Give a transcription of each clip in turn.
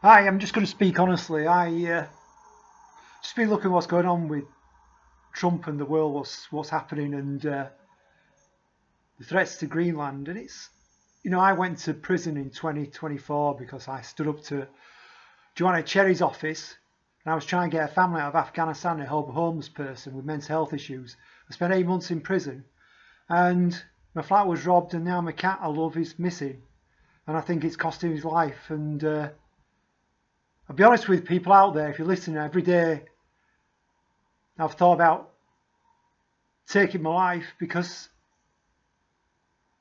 Hi, I'm just going to speak honestly. Just been looking at what's going on with Trump and the world, what's happening, and the threats to Greenland. And I went to prison in 2024 because I stood up to Joanna Cherry's office, and I was trying to get a family out of Afghanistan to help a homeless person with mental health issues. I spent 8 months in prison, and my flat was robbed, and now my cat I love is missing, and I think it's costing his life. And I'll be honest with people out there, if you're listening, every day I've thought about taking my life because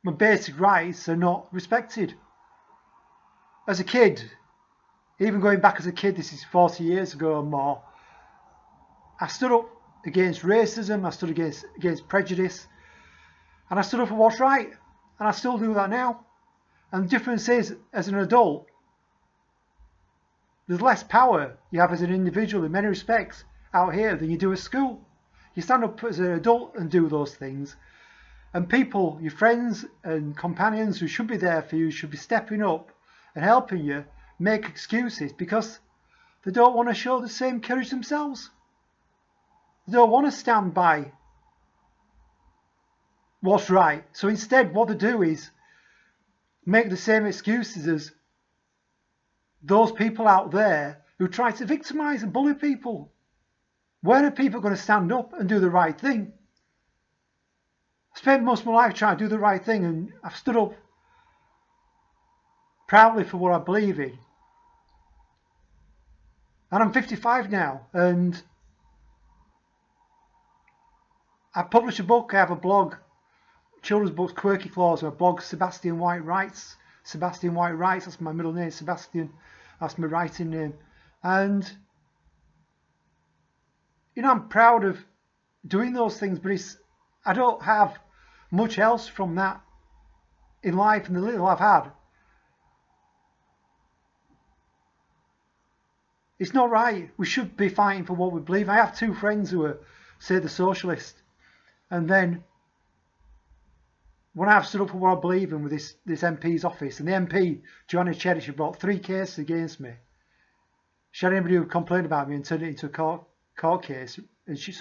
my basic rights are not respected. As a kid, even going back as a kid, this is 40 years ago or more, I stood up against racism, I stood against prejudice, and I stood up for what's right, and I still do that now. And the difference is, as an adult, there's less power you have as an individual in many respects out here than you do at school. You stand up as an adult and do those things, and people, your friends and companions who should be there for you, should be stepping up and helping you make excuses because they don't want to show the same courage themselves. They don't want to stand by what's right. So instead, what they do is make the same excuses as those people out there who try to victimize and bully people. When are people going to stand up and do the right thing? I spent most of my life trying to do the right thing, and I've stood up proudly for what I believe in. And I'm 55 now, and I publish a book, I have a blog, children's books, Quirky Claws, and a blog, Sebastian White Writes. Sebastian White Writes, that's my middle name, Sebastian, that's my writing name. And I'm proud of doing those things, but I don't have much else from that in life, and the little I've had, it's not right. We should be fighting for what we believe. I have two friends who are, say, the socialists, and then when I've stood up for what I believe in with this MP's office, and the MP, Joanna Cherry, she brought 3 cases against me. She had anybody who complained about me and turned it into a court case, and she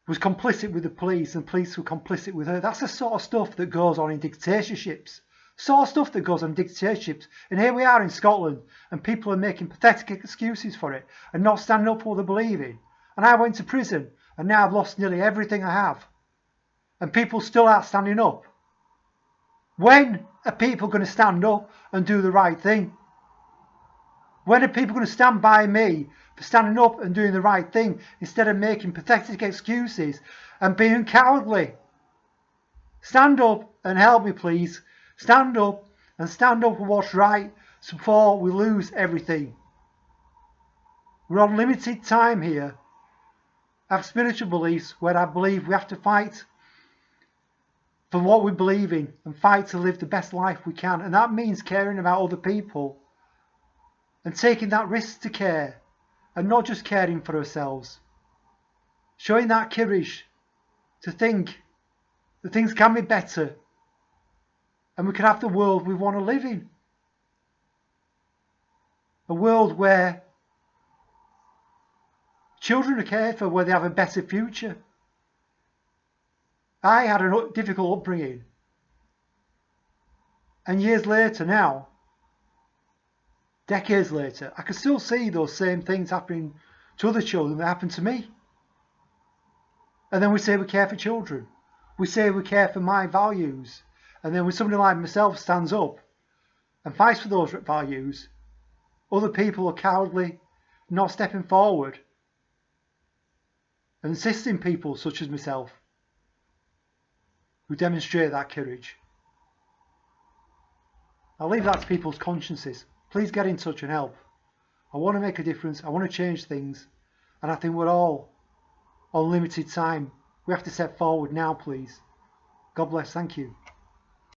was complicit with the police, and the police were complicit with her. That's the sort of stuff that goes on in dictatorships. And here we are in Scotland, and people are making pathetic excuses for it and not standing up for what they believe in. And I went to prison, and now I've lost nearly everything I have. And people still aren't standing up. When are people going to stand up and do the right thing? When are people going to stand by me for standing up and doing the right thing instead of making pathetic excuses and being cowardly? Stand up and help me, please. Stand up for what's right before we lose everything. We're on limited time here. I have spiritual beliefs where I believe we have to fight for what we believe in and fight to live the best life we can. And that means caring about other people and taking that risk to care and not just caring for ourselves. Showing that courage to think that things can be better and we can have the world we want to live in. A world where children are cared for, where they have a better future. I had a difficult upbringing, and years later now, decades later, I can still see those same things happening to other children that happened to me. And then we say we care for children. We say we care for my values. And then when somebody like myself stands up and fights for those values, other people are cowardly, not stepping forward and assisting people such as myself who demonstrate that courage. I'll leave that to people's consciences. Please get in touch and help. I want to make a difference. I want to change things. And I think we're all on limited time. We have to step forward now, please. God bless. Thank you.